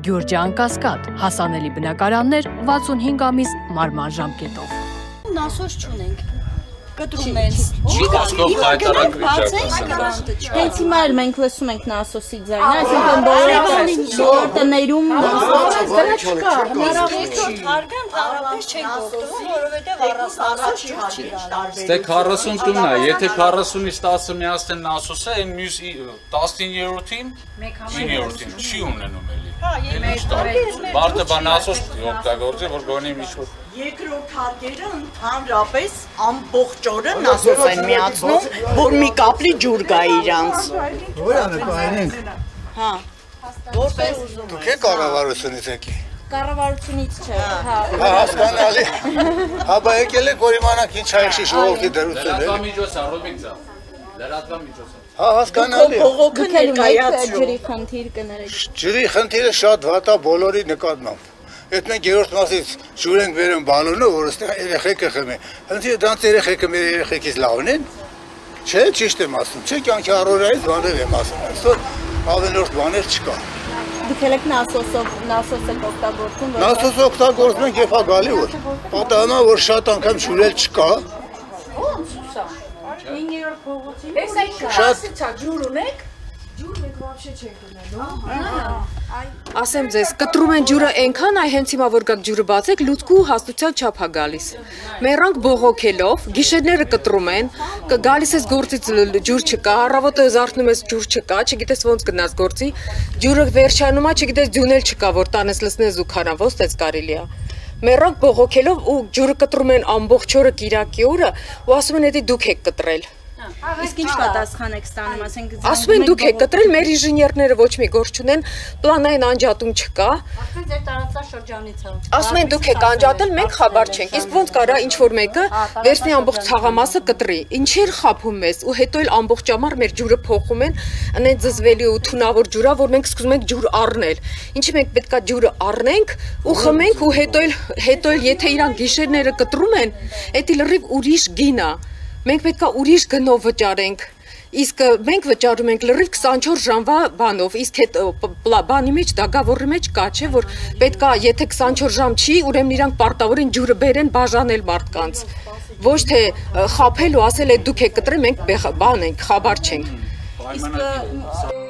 Գյուրջան կասկադ, հասանելի բնակարաններ 65 ամիս մարման ժամկետով։ Նասոս չունենք, կտրում են, հենց հիմա էլ մենք լսում ենք նասոսի ձայնը, այսինքն բոլոր տներում հարգան տարապես չենք օգտվում, որովհետև առանց նասոս չի գալու։ Ստե 40 տունն է, եթե 40-ից 10-ը միացնեն նասոսը, այն մյուս 19-րդին, 9-րդին չի ունենում էլի։ Մարդը բան նասոս օգտագործի, որ գոնի ինչ-որ Երկրորդ հարկերը ընդհանրապես ամբողջ օրը նասոս են միացնում, որ մի կապլի ջուր գա իրանց։ Որանը կայնենք։ Հա։ Որպես ուզում Դուք եք կառավարությունից եկի։ կառավարությունից չէ, հա։ Հա, հասկանալի։ Հա, բա եկել եք որ իմանաք ինչ հայշի ժողովրդի դրություն է։ լրատվամիջոցը, Ռոբիկ ձա։ Լրատվամիջոցը։ Հա, հասկանալի։ Բողոքը Ջրի ներկայացրու։ խնդիր կներեք։ Ջրի խնդիրը շատ վատ է բոլորի նկատմամբ։ Այդ մենք երրորդ մասից ջուր ենք բերում բալոնը, որ այստեղ երեխեքը խմեն։ Խնդիրը դրանց երեխեքը մեր երեխեքից լավն են։ Չէ, ճիշտ եմ ասում։ Չէ, կյանքի առօրյայից բաներ եմ ասում։ Այսօր ավելորդ բաներ չկա։ Դուք եք նասոս եք օգտագործում։ Նասոս օգտագործում ենք եւ հա գալի որ։ Պատահանա որ շատ անգամ ջուրել չկա։ Շատ ջուր ունեք։ Ասեմ ձեզ, կտրում են ջուրը այնքան, այ հենց հիմա որ գաք ջուրը բացեք, լուցկու հաստության չափ է գալիս։ Մեռանք բողոքելով, գիշերները կտրում են, գալիս ես գործից ջուր չկա, առավոտը զարթնում ես ջուր չկա, չգիտես ոնց գնաս գործի, ջուրը վերջանում է, չգիտես ձյունել չկա, որ տանես լցնես ու քանա, ոնց դες կարելի է։ Մեռանք բողոքելով ու ջուրը կտրում են ամբողջ օրը Կիրակի օրը ու ասում են, «Էդի դուք եք կտրել»։ Իսկ ինչ պատասխան եք ստանում, ասենք Ասում են դուք եք կտրել, մեր ինժեներները ոչ մի գործ չունեն, պլանային անջատում չկա։ Արդեն ձեր տարածաշրջանից է։ Ասում են դուք եք անջատել, մենք խաբար չենք։ Իսկ ոնց կարա ինչ որ մեկը վերցնի ամբողջ ցաղամասը կտրի։ Ինչեր խափում ես ու հետո էլ ամբողջ ամառ մեր ջուրը փոխում են, անեն զզվելի ու թունավոր ջուրա, որ մենք սկսում ենք ջուր առնել։ Ինչի մենք պետքա ջուրը առնենք ու խմենք ու հետո էլ եթե իրանք գիշերները կտրում են, դա լրիվ ուրիշ գին է։ Մենք պետքա ուրիշ գնով վճարենք, իսկ մենք վճարում ենք լրիվ 24 ժամվա բանով, իսկ հետ բանի մեջ, դագավորի մեջ կա, չէ, որ պետքա, եթե 24 ժամ չի, ուրեմն իրանք պարտավոր են ջուրը բերեն բաժանել մարդկանց, ոչ թե խաբել ու ասել է դուք եք կտրել, մենք բան ենք, խաբար չենք։ իսկ